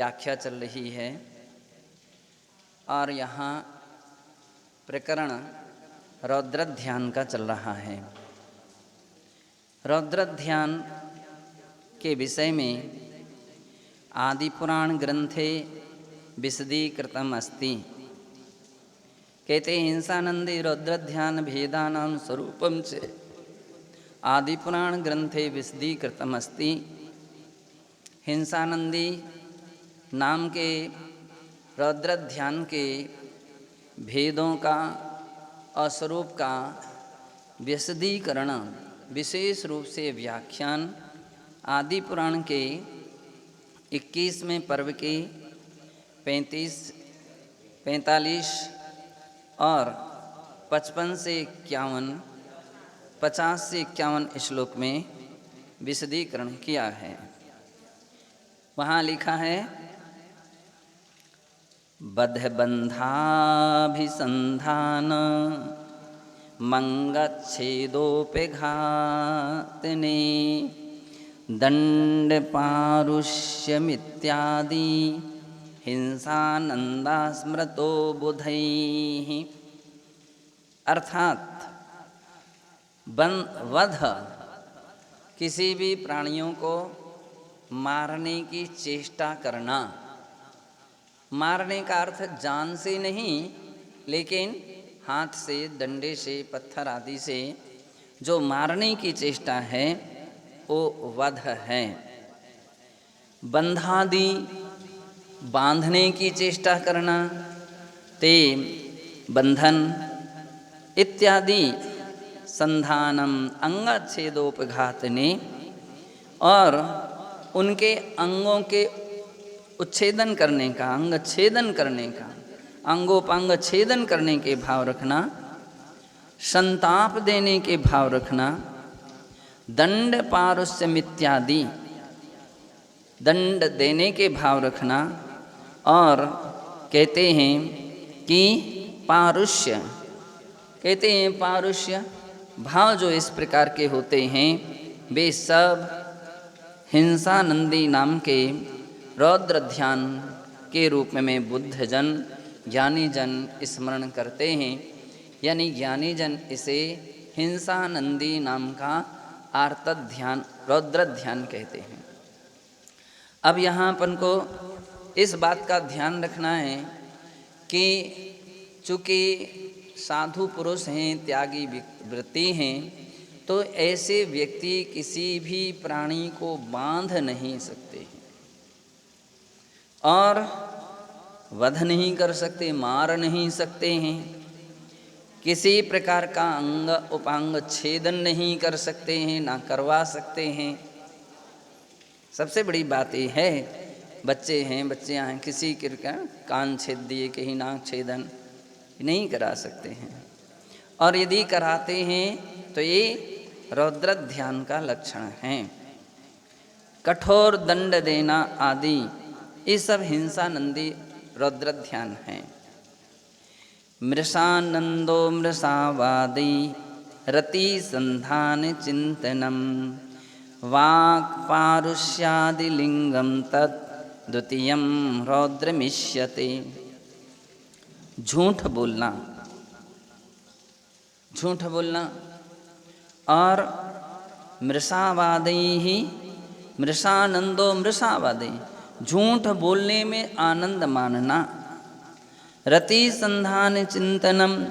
व्याख्या चल रही है और यहाँ प्रकरण रौद्र ध्यान का चल रहा है। रौद्र ध्यान के विषय में आदि पुराण ग्रंथे विशदीकृतम अस्ति। कहते हिंसानंदी रौद्र ध्यान भेदानां स्वरूपम च आदि पुराण ग्रंथे विशदीकृतम अस्ति। हिंसानंदी नाम के रौद्र ध्यान के भेदों का और स्वरूप का विशदीकरण विशेष रूप से व्याख्यान आदि पुराण के 21वें पर्व के 45 और 55 से 51, 50 से 51 श्लोक में विशदीकरण किया है। वहाँ लिखा है बद्धबंधाभिसंधान मंगच्छेदोपघातने दंड पारुष्यमित्यादि हिंसानंदा स्मृतो बुधैः। अर्थात वध किसी भी प्राणियों को मारने की चेष्टा करना। मारने का अर्थ जान से नहीं, लेकिन हाथ से, डंडे से, पत्थर आदि से जो मारने की चेष्टा है वो वध है। बंधादि बांधने की चेष्टा करना, ते बंधन इत्यादि संधानम अंगच्छेदोपघातने और उनके अंगों के उच्छेदन करने का, अंग छेदन करने का, अंगोपांग छेदन करने के भाव रखना, संताप देने के भाव रखना, दंड पारुष्यमित्यादि दंड देने के भाव रखना। और कहते हैं कि पारुष्य, कहते हैं पारुष्य भाव जो इस प्रकार के होते हैं वे सब हिंसानंदी नाम के रौद्र ध्यान के रूप में बुद्ध जन, ज्ञानी जन स्मरण करते हैं। यानी ज्ञानी जन इसे हिंसानंदी नाम का आर्त ध्यान, रौद्र ध्यान कहते हैं। अब यहाँ अपन को इस बात का ध्यान रखना है कि चूँकि साधु पुरुष हैं, त्यागी वृत्ति हैं, तो ऐसे व्यक्ति किसी भी प्राणी को बांध नहीं सकते हैं और वध नहीं कर सकते, मार नहीं सकते हैं। किसी प्रकार का अंग उपांग छेदन नहीं कर सकते हैं, ना करवा सकते हैं। सबसे बड़ी बात ये है, बच्चे हैं, बच्चियाँ हैं, किसी के कान छेद दिए, कहीं नाक छेदन नहीं करा सकते हैं। और यदि कराते हैं तो ये रौद्र ध्यान का लक्षण है। कठोर दंड देना आदि ये सब हिंसानंदी रौद्र ध्यान है। मृषानंदो मृषावादी रति संधान चिंतनम वाक् पारुष्यादिलिंगम तत् द्वितीयं रौद्रमिष्यते। झूठ बोलना, झूठ बोलना और मृषावादी ही मृषानंदो मृषावादी, झूठ बोलने में आनंद मानना। रति संधान चिंतनम,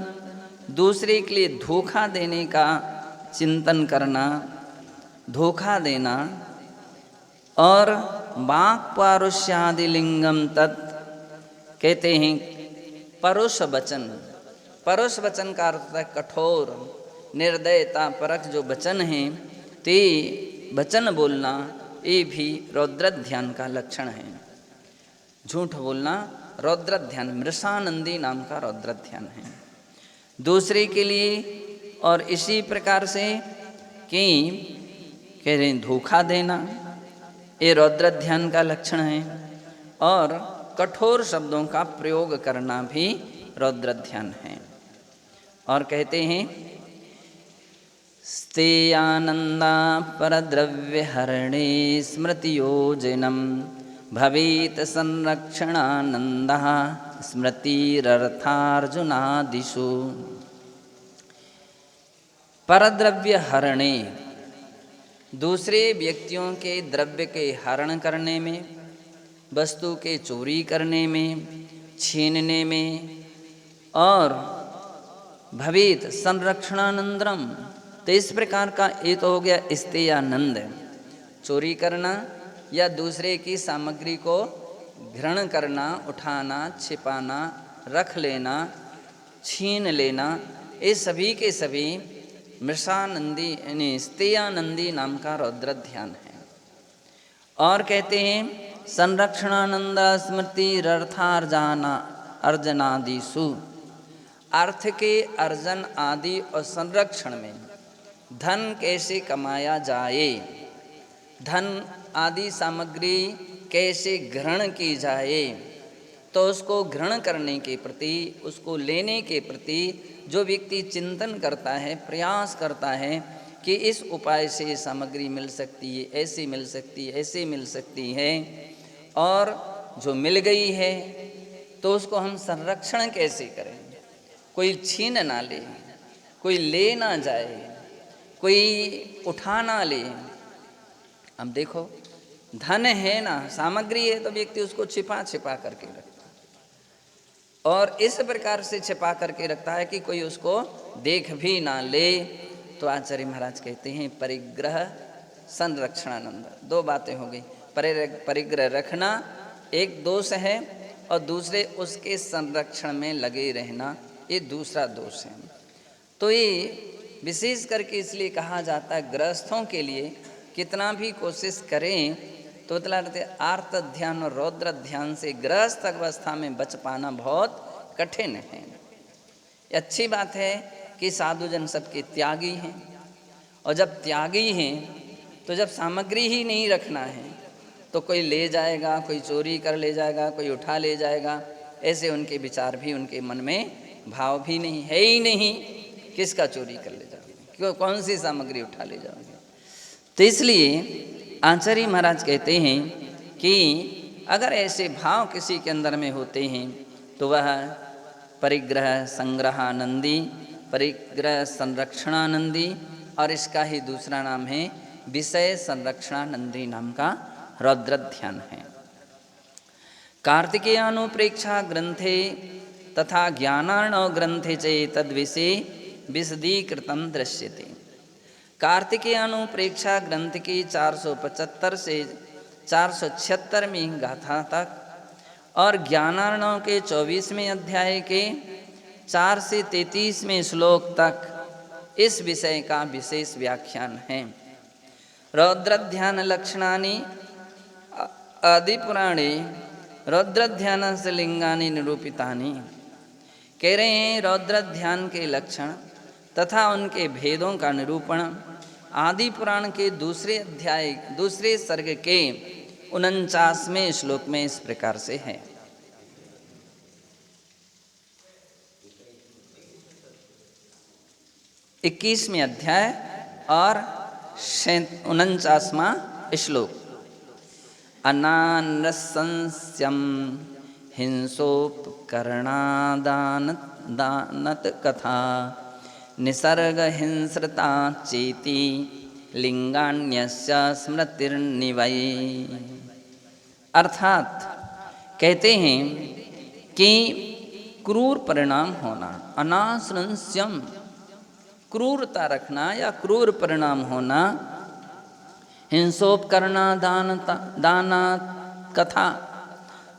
दूसरे के लिए धोखा देने का चिंतन करना, धोखा देना। और वाक् पारुष्यादिलिंगम तत्, कहते हैं परुष वचन। परुष वचन का अर्थ है कठोर, निर्दयता परक जो वचन हैं, ते वचन बोलना, ये भी रौद्र ध्यान का लक्षण है। झूठ बोलना रौद्र ध्यान, मृषानंदी नाम का रौद्र ध्यान है दूसरे के लिए। और इसी प्रकार से कि कह रहे हैं धोखा देना, ये रौद्र ध्यान का लक्षण है। और कठोर शब्दों का प्रयोग करना भी रौद्र ध्यान है। और कहते हैं स्तेयानंदा परद्रव्यहरणे स्मृतियोजनम भवेत संरक्षणानंदः स्मृतिरर्थार्जुनादिषु। परद्रव्य हरणे, दूसरे व्यक्तियों के द्रव्य के हरण करने में, वस्तु के चोरी करने में, छीनने में, और भवेत संरक्षणानंदरम, तो इस प्रकार का ये तो हो गया स्तेयानंद, चोरी करना या दूसरे की सामग्री को ग्रहण करना, उठाना, छिपाना, रख लेना, छीन लेना, ये सभी के सभी मृषानंदी यानी स्तेयानंदी नाम का रौद्र ध्यान है। और कहते हैं संरक्षणानंद स्मृति रर्थार्जना अर्जनादिषु, अर्थ के अर्जन आदि और संरक्षण में धन कैसे कमाया जाए, धन आदि सामग्री कैसे ग्रहण की जाए, तो उसको ग्रहण करने के प्रति, उसको लेने के प्रति जो व्यक्ति चिंतन करता है, प्रयास करता है कि इस उपाय से सामग्री मिल सकती है, ऐसी मिल सकती है, ऐसे मिल सकती है, और जो मिल गई है तो उसको हम संरक्षण कैसे करें, कोई छीन ना ले, कोई ले ना जाए, कोई उठा ना ले। अब देखो धन है ना, सामग्री है, तो व्यक्ति उसको छिपा छिपा करके रखता है, और इस प्रकार से छिपा करके रखता है कि कोई उसको देख भी ना ले। तो आचार्य महाराज कहते हैं परिग्रह संरक्षणानंद, दो बातें हो गई। परिग्रह रखना एक दोष है, और दूसरे उसके संरक्षण में लगे रहना ये दूसरा दोष है। तो ये विशेष करके इसलिए कहा जाता है गृहस्थों के लिए कितना भी कोशिश करें तो बतला रहते आर्त ध्यान और रौद्र ध्यान से गृहस्थ अवस्था में बच पाना बहुत कठिन है। अच्छी बात है कि साधुजन सबके त्यागी हैं, और जब त्यागी हैं तो जब सामग्री ही नहीं रखना है तो कोई ले जाएगा, कोई चोरी कर ले जाएगा, कोई उठा ले जाएगा, ऐसे उनके विचार भी, उनके मन में भाव भी नहीं है ही नहीं, किसका चोरी कर ले जाओगे, क्यों, कौन सी सामग्री उठा ले जाओगे। तो इसलिए आचार्य महाराज कहते हैं कि अगर ऐसे भाव किसी के अंदर में होते हैं तो वह परिग्रह संग्रहानंदी, परिग्रह संरक्षणानंदी, और इसका ही दूसरा नाम है विषय संरक्षणानंदी नाम का रौद्र ध्यान है। कार्तिकेयानुप्रेक्षा ग्रंथे तथा ज्ञानार्णव ग्रंथे चे तद्विषय विशदीकृतं दृश्यते। कार्तिकेयानुप्रेक्षा ग्रंथ की 475 से 476वीं गाथा तक और ज्ञानार्णव के 24वें अध्याय के 4 से 33वें श्लोक तक इस विषय का विशेष व्याख्यान है। रौद्र ध्यान लक्षणानि आदि पुराणे रौद्र ध्यान से लिंगानि निरूपितानि, कह रहे हैं रौद्र ध्यान के लक्षण तथा उनके भेदों का निरूपण आदि पुराण के दूसरे अध्याय दूसरे सर्ग के 49वें श्लोक में इस प्रकार से है। इक्कीसवें अध्याय और 49वां श्लोक। अनानसंस्यम हिंसोपकरणादानत कथा निसर्ग हिंसृता चेति लिंगान्यस्य स्मृतिर्निवय। अर्थात कहते हैं कि क्रूर परिणाम होना, अनासंस्यम क्रूरता रखना या क्रूर परिणाम होना, हिंसोपकरणा दाना कथा,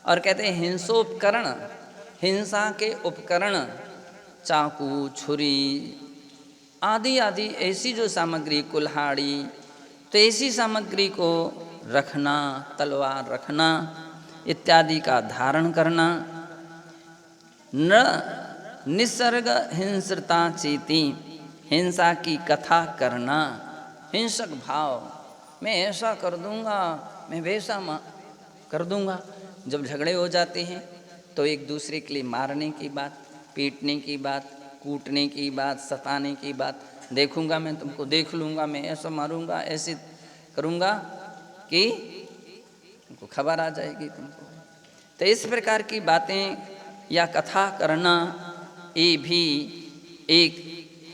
और कहते हैं हिंसोपकरण, हिंसा के उपकरण, चाकू, छुरी आदि आदि ऐसी जो सामग्री, कुल्हाड़ी, तो ऐसी सामग्री को रखना, तलवार रखना इत्यादि का धारण करना, न निसर्ग हिंसृता चेति, हिंसा की कथा करना, हिंसक भाव, मैं ऐसा कर दूंगा, मैं वैसा कर दूंगा। जब झगड़े हो जाते हैं तो एक दूसरे के लिए मारने की बात, पीटने की बात, कूटने की बात, सताने की बात, देखूंगा मैं तुमको, देख लूँगा मैं, ऐसा मारूंगा, ऐसे करूँगा कि तुमको खबर आ जाएगी तुमको। तो इस प्रकार की बातें या कथा करना ये भी एक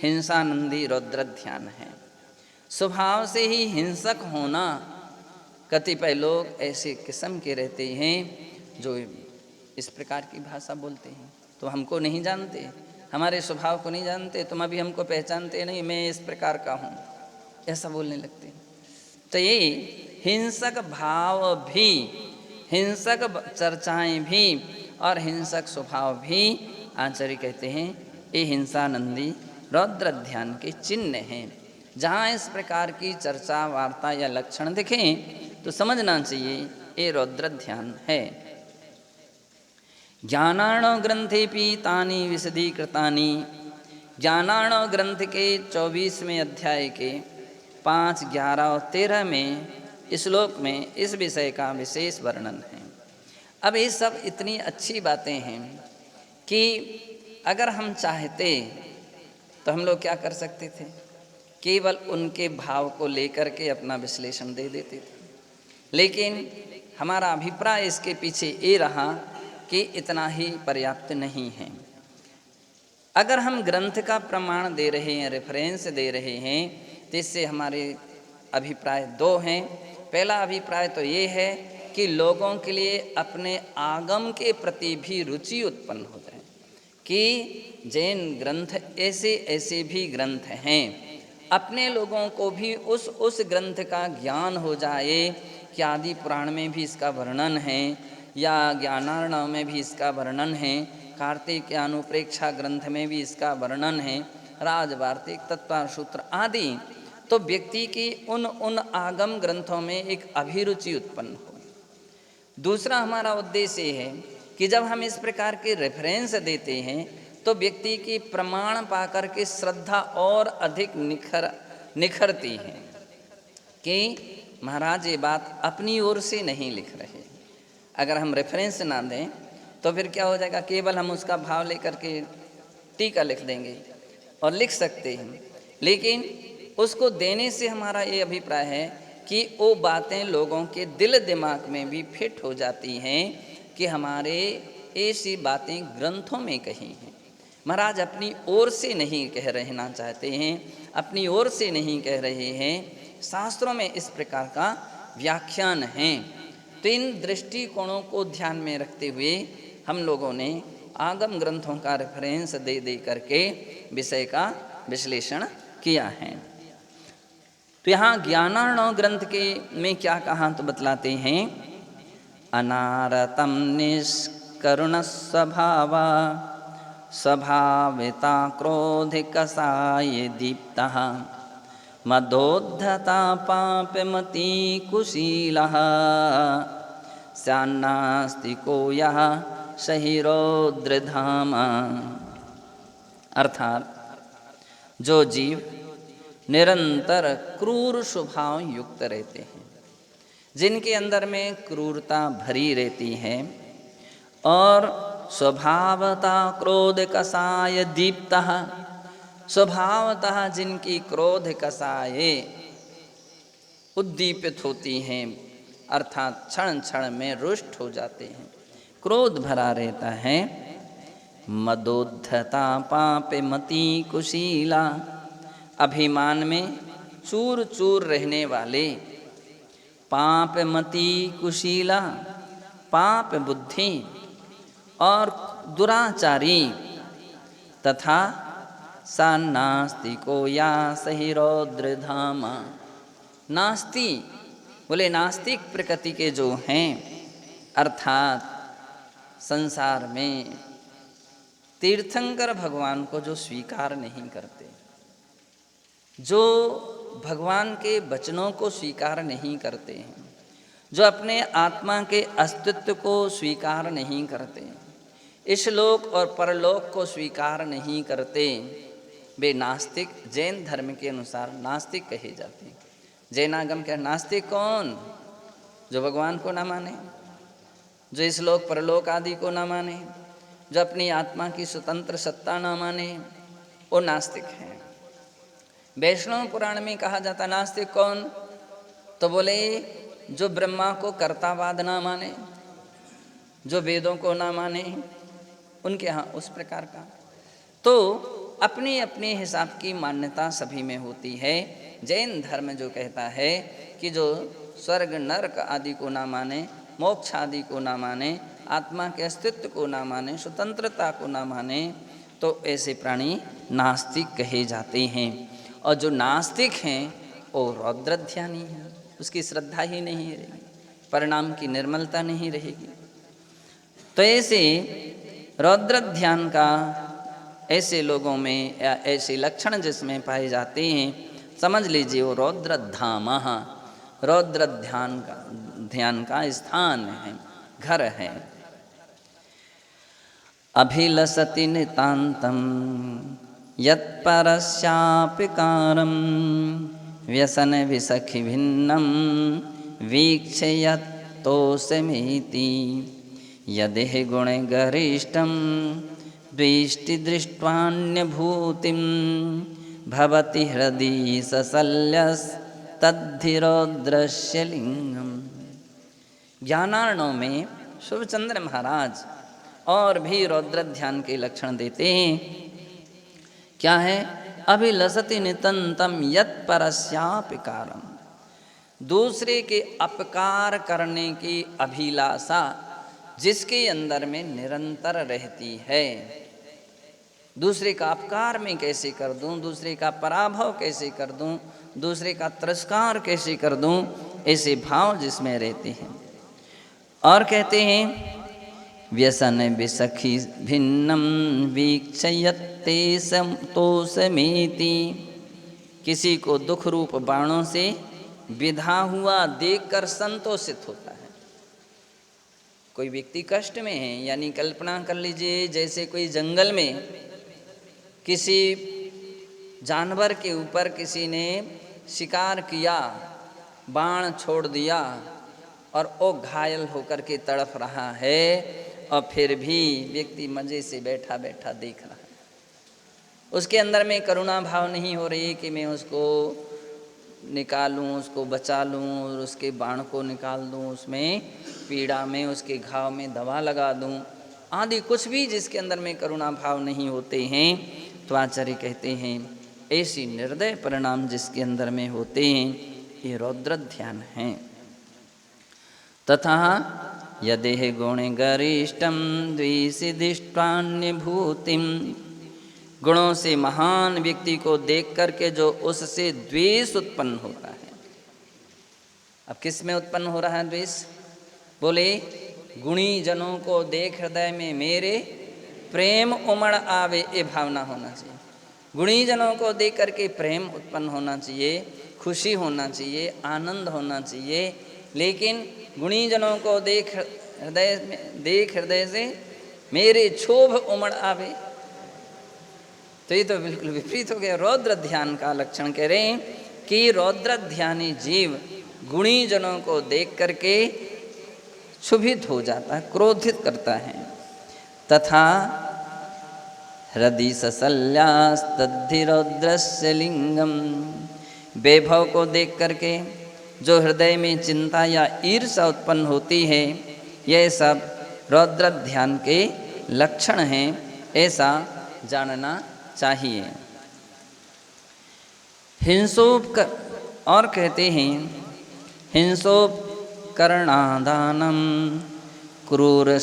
हिंसानंदी रौद्र ध्यान है। स्वभाव से ही हिंसक होना, कतिपय लोग ऐसे किस्म के रहते हैं जो इस प्रकार की भाषा बोलते हैं। तो हमको नहीं जानते, हमारे स्वभाव को नहीं जानते, तुम अभी हमको पहचानते नहीं, मैं इस प्रकार का हूँ, ऐसा बोलने लगते हैं। तो ये हिंसक भाव भी, हिंसक चर्चाएं भी और हिंसक स्वभाव भी आचार्य कहते हैं ये हिंसानंदी रौद्र ध्यान के चिन्ह हैं। जहाँ इस प्रकार की चर्चा वार्ता या लक्षण दिखें तो समझना चाहिए ये रौद्र ध्यान है। ज्ञानार्णव ग्रंथेपि तानि विशदीकृतानि, ज्ञानार्णव ग्रंथ के 24वें अध्याय के 5, 11 और 13 में श्लोक में इस विषय का विशेष वर्णन है। अब ये सब इतनी अच्छी बातें हैं कि अगर हम चाहते तो हम लोग क्या कर सकते थे, केवल उनके भाव को लेकर के अपना विश्लेषण दे देते थे। लेकिन हमारा अभिप्राय इसके पीछे ये रहा कि इतना ही पर्याप्त नहीं है। अगर हम ग्रंथ का प्रमाण दे रहे हैं, रेफरेंस दे रहे हैं, तो इससे हमारे अभिप्राय दो हैं। पहला अभिप्राय तो ये है कि लोगों के लिए अपने आगम के प्रति भी रुचि उत्पन्न हो जाए कि जैन ग्रंथ ऐसे ऐसे भी ग्रंथ हैं, अपने लोगों को भी उस ग्रंथ का ज्ञान हो जाए कि आदि पुराण में भी इसका वर्णन है या ज्ञानार्णव में भी इसका वर्णन है, कार्तिकेयानुप्रेक्षा ग्रंथ में भी इसका वर्णन है, राजवार्तिक, तत्वार सूत्र आदि। तो व्यक्ति की उन आगम ग्रंथों में एक अभिरुचि उत्पन्न हो। दूसरा हमारा उद्देश्य है कि जब हम इस प्रकार के रेफरेंस देते हैं तो व्यक्ति की प्रमाण पाकर के श्रद्धा और अधिक निखरती है कि महाराज ये बात अपनी ओर से नहीं लिख रहे। अगर हम रेफरेंस ना दें तो फिर क्या हो जाएगा, केवल हम उसका भाव लेकर के टीका लिख देंगे और लिख सकते हैं, लेकिन उसको देने से हमारा ये अभिप्राय है कि वो बातें लोगों के दिल दिमाग में भी फिट हो जाती हैं कि हमारे ऐसी बातें ग्रंथों में कही हैं। महाराज अपनी ओर से नहीं कह रहना चाहते हैं, अपनी ओर से नहीं कह रहे हैं, शास्त्रों में इस प्रकार का व्याख्यान है। तो इन दृष्टिकोणों को ध्यान में रखते हुए हम लोगों ने आगम ग्रंथों का रेफरेंस दे दे करके विषय का विश्लेषण किया है। तो यहाँ ज्ञानार्णव ग्रंथ के में क्या कहा तो बतलाते हैं, अनारतम निष्करुण स्वभावा स्वभाविता क्रोधिकसाय दीप्तः मदोद्धता पापमती कुशीलः स्यान्नास्तिको यः सहि रौद्रधाम। अर्थात जो जीव निरंतर क्रूर स्वभाव युक्त रहते हैं, जिनके अंदर में क्रूरता भरी रहती है और स्वभावता क्रोध कसाय दीप्तः, स्वभावतः जिनकी क्रोध कसाये उद्दीपित होती हैं, अर्थात क्षण क्षण में रुष्ट हो जाते हैं, क्रोध भरा रहता है। मदोद्धता पापमती कुशीला, अभिमान में चूर चूर रहने वाले, पापमती कुशीला पाप बुद्धि और दुराचारी, तथा सा नास्तिको या सहि रौद्रधाम। नास्ति बोले नास्तिक प्रकृति के जो हैं, अर्थात संसार में तीर्थंकर भगवान को जो स्वीकार नहीं करते, जो भगवान के वचनों को स्वीकार नहीं करते हैं, जो अपने आत्मा के अस्तित्व को स्वीकार नहीं करते, इस लोक और परलोक को स्वीकार नहीं करते, वे नास्तिक, जैन धर्म के अनुसार नास्तिक कहे जाते हैं। जैनागम के नास्तिक कौन? जो भगवान को ना माने, जो इस लोक परलोक आदि को ना माने, जो अपनी आत्मा की स्वतंत्र सत्ता ना माने, वो नास्तिक हैं। वैष्णव पुराण में कहा जाता नास्तिक कौन? तो बोले जो ब्रह्मा को कर्तावाद ना माने, जो वेदों को ना माने, उनके यहाँ उस प्रकार का। तो अपने अपने हिसाब की मान्यता सभी में होती है। जैन धर्म जो कहता है कि जो स्वर्ग नरक आदि को ना माने, मोक्ष आदि को ना माने, आत्मा के अस्तित्व को ना माने, स्वतंत्रता को ना माने, तो ऐसे प्राणी नास्तिक कहे जाते हैं। और जो नास्तिक हैं वो रौद्रध्यानी हैं, उसकी श्रद्धा ही नहीं रहेगी, परिणाम की निर्मलता नहीं रहेगी। तो ऐसे रौद्र ध्यान का ऐसे लोगों में या ऐसे लक्षण जिसमें पाए जाते हैं, समझ लीजिए वो रौद्र धाम, रौद्र ध्यान का स्थान है, घर है। अभिलसति नितान्तं यत्परस्यापि कारं व्यसन विसखि भिन्नं वीक्ष्य यत्तोषमेति यदेह गुण गरिष्ठं दृष्टिदृष्ट्वान्यभूतिं भवति हृदि सशल्यस्तद्धि रौद्रस्य लिंगम। ज्ञानार्णव में शुभचंद्र महाराज और भी रौद्र ध्यान के लक्षण देते हैं। क्या है? अभिलसति नितंतम यत् परस्यापि कारम, दूसरे के अपकार करने की अभिलाषा जिसके अंदर में निरंतर रहती है। दूसरे का अपकार मैं कैसे कर दूं, दूसरे का पराभव कैसे कर दूं, दूसरे का तिरस्कार कैसे कर दूं, ऐसे भाव जिसमें रहते हैं। और कहते हैं व्यसन विसखी भिन्नम वीक्षयत्ते तोषमेति, किसी को दुख रूप बाणों से विधा हुआ देखकर संतोषित होता है। कोई व्यक्ति कष्ट में है, यानी कल्पना कर लीजिए जैसे कोई जंगल में किसी जानवर के ऊपर किसी ने शिकार किया, बाण छोड़ दिया और वो घायल होकर के तड़प रहा है, और फिर भी व्यक्ति मज़े से बैठा बैठा देख रहा है। उसके अंदर में करुणा भाव नहीं हो रही कि मैं उसको निकालूं, उसको बचा लूं और उसके बाण को निकाल दूं, उसमें पीड़ा में, उसके घाव में दवा लगा दूं आदि, कुछ भी जिसके अंदर में करुणा भाव नहीं होते हैं, तो आचार्य कहते हैं ऐसी निर्दय परिणाम जिसके अंदर में होते हैं, ये रौद्र ध्यान है। तथा यदेह गुण गरिष्ठम द्वेषिदिष्ट्वान्यभूतिम, गुणों से महान व्यक्ति को देख करके जो उससे द्वेष उत्पन्न होता है। अब किस में उत्पन्न हो रहा है द्वेष? बोले गुणी जनों को देख हृदय में मेरे प्रेम उमड़ आवे, ये भावना होना चाहिए। गुणी जनों को देख करके प्रेम उत्पन्न होना चाहिए, खुशी होना चाहिए, आनंद होना चाहिए। लेकिन गुणी जनों को देख हृदय से मेरे क्षोभ उमड़ आवे, तो ये तो बिल्कुल विपरीत हो गया। रौद्र ध्यान का लक्षण कह रहे हैं कि रौद्र ध्यानी जीव गुणी जनों को देख करके क्षुभित हो जाता है, क्रोधित करता है। तथा हृदि सशल्यास्तद्धि रौद्रस्य लिंगम, वैभव को देख करके जो हृदय में चिंता या ईर्ष्या उत्पन्न होती है, यह सब रौद्र ध्यान के लक्षण हैं, ऐसा जानना चाहिए। और कहते हैं हिंसोपकरणादानम क्रूर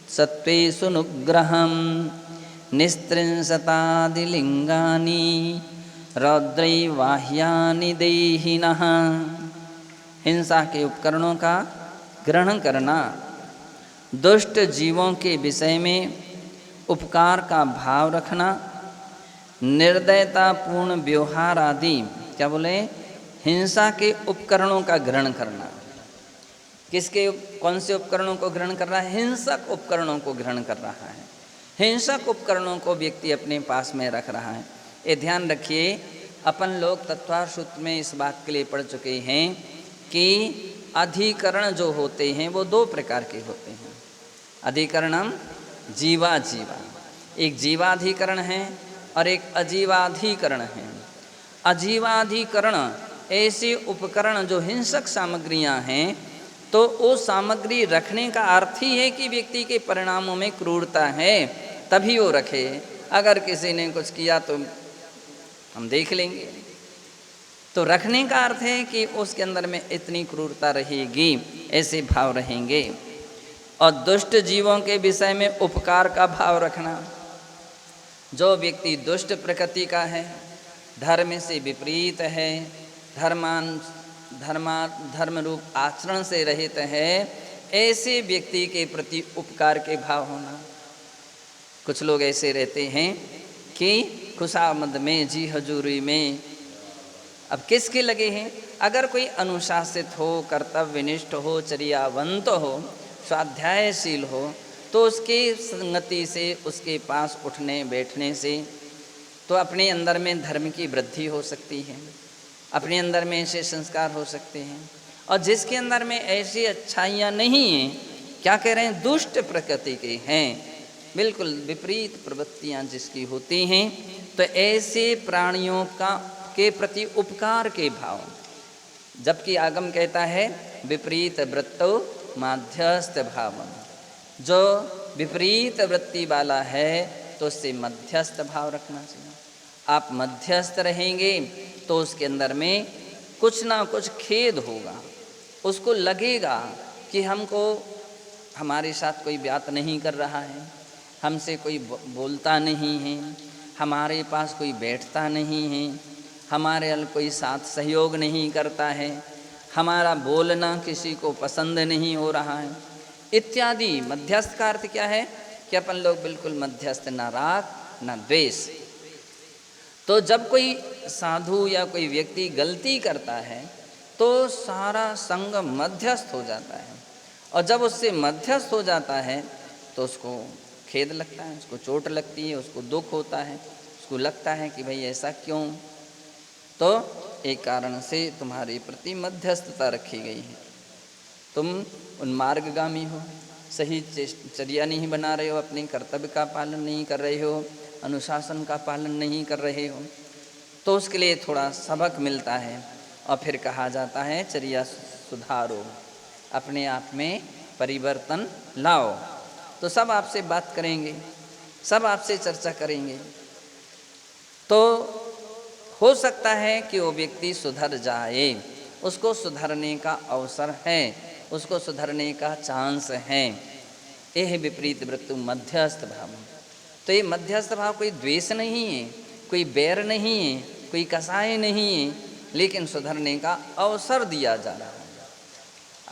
सत्वेषु नुग्रहम निस्त्रिंशतादिलिंगानि रौद्रैवाह्यानि देहिनः। हिंसा के उपकरणों का ग्रहण करना, दुष्ट जीवों के विषय में उपकार का भाव रखना, निर्दयतापूर्ण व्यवहार आदि, क्या बोले, हिंसा के उपकरणों का ग्रहण करना। किसके, कौन से उपकरणों को ग्रहण कर रहा है? हिंसक उपकरणों को ग्रहण कर रहा है। हिंसक उपकरणों को व्यक्ति अपने पास में रख रहा है। ये ध्यान रखिए, अपन लोग तत्वार सूत्र में इस बात के लिए पढ़ चुके हैं कि अधिकरण जो होते हैं वो दो प्रकार के होते हैं। अधिकरणम जीवा, एक जीवाधिकरण है और एक अजीवाधिकरण है। अजीवाधिकरण ऐसे उपकरण जो हिंसक सामग्रियां हैं, तो वो सामग्री रखने का अर्थ ही है कि व्यक्ति के परिणामों में क्रूरता है, तभी वो रखे। अगर किसी ने कुछ किया तो हम देख लेंगे। तो रखने का अर्थ है कि उसके अंदर में इतनी क्रूरता रहेगी, ऐसे भाव रहेंगे। और दुष्ट जीवों के विषय में उपकार का भाव रखना। जो व्यक्ति दुष्ट प्रकृति का है, धर्म से विपरीत है, धर्म रूप आचरण से रहित है, ऐसे व्यक्ति के प्रति उपकार के भाव होना। कुछ लोग ऐसे रहते हैं कि खुशामद में जी हजूरी में, अब किसके लगे हैं? अगर कोई अनुशासित हो, कर्तव्यनिष्ठ हो, चर्यावंत हो, स्वाध्यायशील हो, तो उसकी संगति से, उसके पास उठने बैठने से तो अपने अंदर में धर्म की वृद्धि हो सकती है, अपने अंदर में ऐसे संस्कार हो सकते हैं। और जिसके अंदर में ऐसी अच्छाइयाँ नहीं हैं, क्या कह रहे हैं, दुष्ट प्रकृति के हैं, बिल्कुल विपरीत प्रवृत्तियाँ जिसकी होती हैं, तो ऐसे प्राणियों के प्रति उपकार के भाव। जबकि आगम कहता है विपरीत वृत्तो माध्यस्थ भाव, जो विपरीत वृत्ति वाला है तो उससे मध्यस्थ भाव रखना चाहिए। आप मध्यस्थ रहेंगे तो उसके अंदर में कुछ ना कुछ खेद होगा, उसको लगेगा कि हमको हमारे साथ कोई बात नहीं कर रहा है, हमसे कोई बोलता नहीं है, हमारे पास कोई बैठता नहीं है, हमारे कोई साथ सहयोग नहीं करता है, हमारा बोलना किसी को पसंद नहीं हो रहा है इत्यादि। मध्यस्थ का अर्थ क्या है कि अपन लोग बिल्कुल मध्यस्थ, ना राग ना द्वेष। तो जब कोई साधु या कोई व्यक्ति गलती करता है तो सारा संग मध्यस्थ हो जाता है, और जब उससे मध्यस्थ हो जाता है तो उसको खेद लगता है, उसको चोट लगती है, उसको दुख होता है, उसको लगता है कि भाई ऐसा क्यों। तो एक कारण से तुम्हारे प्रति मध्यस्थता रखी गई है, तुम उन्मार्गगामी हो, सही चर्या नहीं बना रहे हो, अपने कर्तव्य का पालन नहीं कर रहे हो, अनुशासन का पालन नहीं कर रहे हो, तो उसके लिए थोड़ा सबक मिलता है। और फिर कहा जाता है चर्या सुधारो, अपने आप में परिवर्तन लाओ। तो सब आपसे बात करेंगे, सब आपसे चर्चा करेंगे, तो हो सकता है कि वो व्यक्ति सुधर जाए, उसको सुधरने का अवसर है, उसको सुधरने का चांस है। यह विपरीत वृत्ति मध्यस्थ भाव। तो ये मध्यस्थ भाव कोई द्वेष नहीं है, कोई बैर नहीं है, कोई कसाय नहीं है, लेकिन सुधरने का अवसर दिया जा रहा है।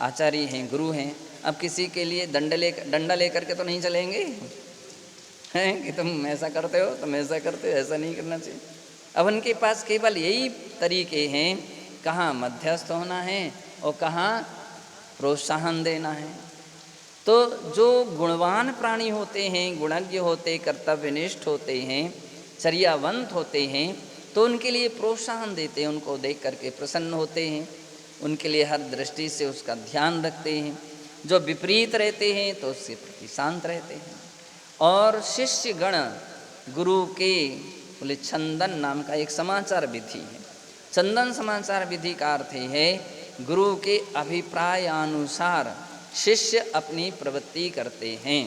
आचार्य हैं, गुरु हैं, अब किसी के लिए डंडा लेकर के तो नहीं चलेंगे हैं कि तुम ऐसा करते हो, तुम ऐसा करते हो, ऐसा नहीं करना चाहिए। अब उनके पास केवल यही तरीके हैं, कहाँ मध्यस्थ होना है और कहाँ प्रोत्साहन देना है। तो जो गुणवान प्राणी होते हैं, गुणज्ञ होते, कर्तव्यनिष्ठ होते हैं, चर्यावंत होते हैं, तो उनके लिए प्रोत्साहन देते हैं, उनको देख करके प्रसन्न होते हैं, उनके लिए हर दृष्टि से उसका ध्यान रखते हैं। जो विपरीत रहते हैं तो उससे प्रति शांत रहते हैं। और शिष्य गण गुरु के बोले चंदन नाम का एक समाचार विधि है। चंदन समाचार विधि का अर्थ है गुरु के अभिप्रायानुसार शिष्य अपनी प्रवृत्ति करते हैं।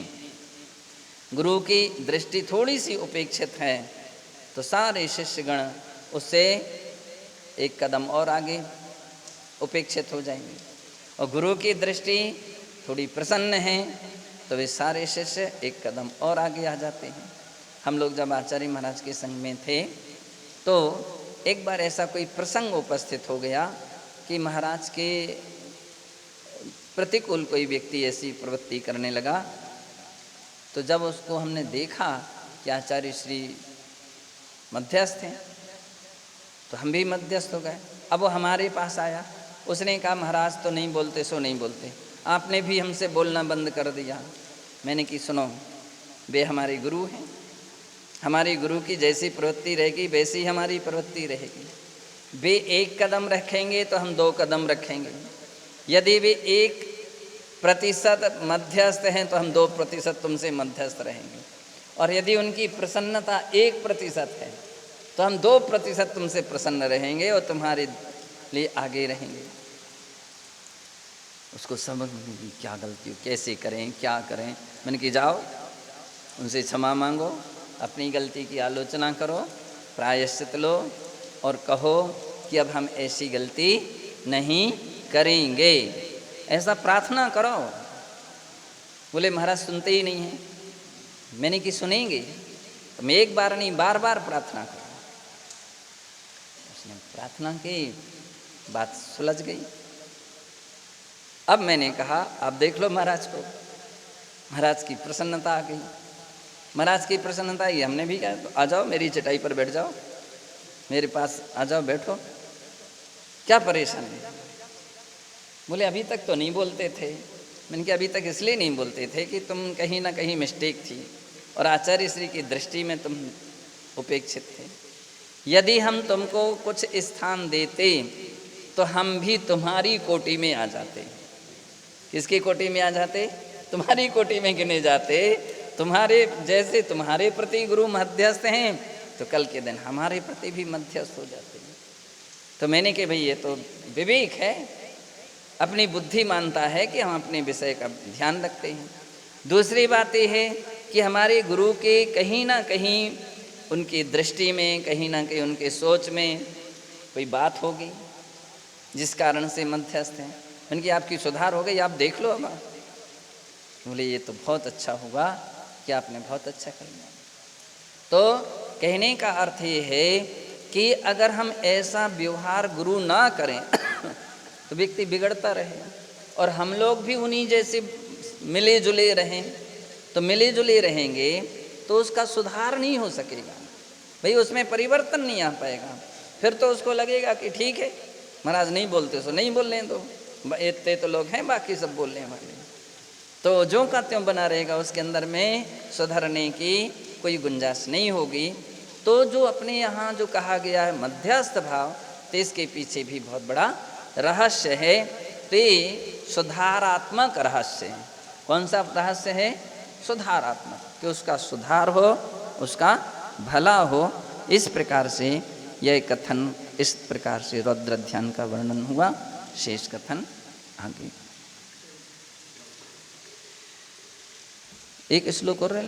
गुरु की दृष्टि थोड़ी सी उपेक्षित है तो सारे शिष्यगण उससे एक कदम और आगे उपेक्षित हो जाएंगे, और गुरु की दृष्टि थोड़ी प्रसन्न है तो वे सारे शिष्य एक कदम और आगे आ जाते हैं। हम लोग जब आचार्य महाराज के संग में थे तो एक बार ऐसा कोई प्रसंग उपस्थित हो गया कि महाराज के प्रतिकूल कोई व्यक्ति ऐसी प्रवृत्ति करने लगा। तो जब उसको हमने देखा कि आचार्य श्री मध्यस्थ हैं तो हम भी मध्यस्थ हो गए। अब वो हमारे पास आया, उसने कहा महाराज तो नहीं बोलते सो नहीं बोलते, आपने भी हमसे बोलना बंद कर दिया। मैंने कि सुनो, वे हमारे गुरु हैं, हमारी गुरु की जैसी प्रवृत्ति रहेगी वैसी हमारी प्रवृत्ति रहेगी। वे एक कदम रखेंगे तो हम 2 कदम रखेंगे, यदि वे 1% मध्यस्थ हैं तो हम 2% तुमसे मध्यस्थ रहेंगे, और यदि उनकी प्रसन्नता 1% है तो हम 2% तुमसे प्रसन्न रहेंगे, और तुम्हारे लिए आगे रहेंगे। उसको समझ में नहीं क्या गलती हो, कैसे करें, क्या करें। मैंने कि जाओ उनसे क्षमा मांगो, अपनी गलती की आलोचना करो, प्रायश्चित लो और कहो कि अब हम ऐसी गलती नहीं करेंगे, ऐसा प्रार्थना करो। बोले महाराज सुनते ही नहीं हैं। मैंने कि सुनेंगे, तो मैं एक बार नहीं बार बार प्रार्थना करूँ। उसने प्रार्थना की, बात सुलझ गई। अब मैंने कहा आप देख लो महाराज को। महाराज की प्रसन्नता आ गई। महाराज की प्रसन्नता आई, हमने भी कहा तो आ जाओ मेरी चटाई पर बैठ जाओ, मेरे पास आ जाओ, बैठो, क्या परेशानी है। बोले अभी तक तो नहीं बोलते थे। मैंने कहा अभी तक इसलिए नहीं बोलते थे कि तुम कहीं ना कहीं मिस्टेक थी और आचार्य श्री की दृष्टि में तुम उपेक्षित थे। यदि हम तुमको कुछ स्थान देते तो हम भी तुम्हारी कोटि में आ जाते। किसकी कोटि में आ जाते? तुम्हारी कोटि में गिने जाते। तुम्हारे जैसे तुम्हारे प्रति गुरु मध्यस्थ हैं तो कल के दिन हमारे प्रति भी मध्यस्थ हो जाते हैं। तो मैंने कहा भाई ये तो विवेक है, अपनी बुद्धि मानता है कि हम अपने विषय का ध्यान रखते हैं। दूसरी बात यह है कि हमारे गुरु के कहीं ना कहीं उनकी दृष्टि में, कहीं ना कहीं उनके सोच में कोई बात होगी जिस कारण से मध्यस्थ हैं। उनकी आपकी सुधार हो गई, आप देख लो। अब बोले ये तो बहुत अच्छा होगा कि आपने बहुत अच्छा कर लिया। तो कहने का अर्थ ये है कि अगर हम ऐसा व्यवहार गुरु ना करें तो व्यक्ति बिगड़ता रहे और हम लोग भी उन्हीं जैसे मिले जुले रहें। तो मिले जुले रहेंगे तो उसका सुधार नहीं हो सकेगा भाई, उसमें परिवर्तन नहीं आ पाएगा। फिर तो उसको लगेगा कि ठीक है महाराज नहीं बोलते सो नहीं बोलने दो, इतने तो लोग हैं बाकी सब बोलने वाले। तो जो का त्यों बना रहेगा, उसके अंदर में सुधरने की कोई गुंजाइश नहीं होगी। तो जो अपने यहाँ जो कहा गया है मध्यस्थ भाव, तो इसके पीछे भी बहुत बड़ा रहस्य है। तो ये सुधारात्मक रहस्य है। कौन सा रहस्य है? सुधारात्मक, कि उसका सुधार हो, उसका भला हो। इस प्रकार से यह कथन, इस प्रकार से रौद्र ध्यान का वर्णन हुआ। शेष कथन आगे। एक श्लोक और